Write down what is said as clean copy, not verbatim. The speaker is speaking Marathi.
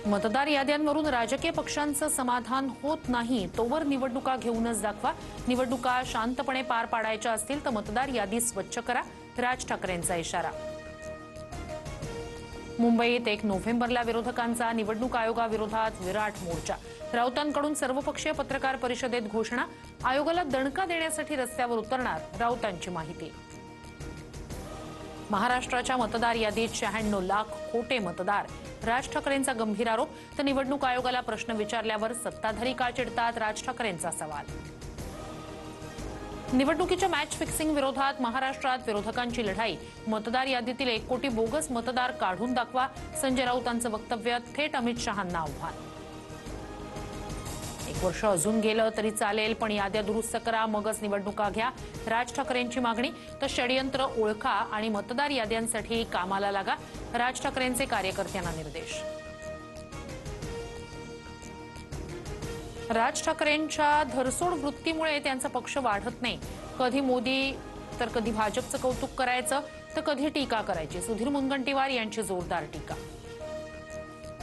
मतदार याद्यांवरून राजकीय पक्षांचं समाधान होत नाही तोवर निवडणुका घेऊनच दाखवा. निवडणुका शांतपणे पार पाडायच्या असतील तर मतदार यादी स्वच्छ करा. राज ठाकरेंचा इशारा. मुंबईत 1 नोव्हेंबरला विरोधकांचा निवडणूक आयोगाविरोधात विराट मोर्चा. राऊतांकडून सर्वपक्षीय पत्रकार परिषदेत घोषणा. आयोगाला दणका देण्यासाठी रस्त्यावर उतरणार, राऊतांची माहिती. महाराष्ट्राच्या मतदार यादीत 96 लाख खोटे मतदार. राज ठाकरेंचा गंभीर आरोप. तर निवडणूक आयोगाला प्रश्न विचारल्यावर सत्ताधारी का चिडतात, राज ठाकरेंचा सवाल. निवडणुकीच्या मॅच फिक्सिंग विरोधात महाराष्ट्रात विरोधकांची लढाई. मतदार यादीतील 1 कोटी बोगस मतदार काढून दाखवा. संजय राऊतांचं वक्तव्य. थेट अमित शहांना आव्हान. 1 वर्ष अजून गेलं तरी चालेल, पण याद्या दुरुस्त करा, मगच निवडणुका घ्या. राज ठाकरेंची मागणी. तर षडयंत्र ओळखा आणि मतदार याद्यांसाठी कामाला लागा. राज ठाकरेंचे कार्यकर्त्यांना निर्देश. राज ठाकरेंच्या धरसोड वृत्तीमुळे त्यांचा पक्ष वाढत नाही. कधी मोदी तर कधी भाजपचं कौतुक करायचं तर कधी टीका करायची. सुधीर मुनगंटीवार यांची जोरदार टीका.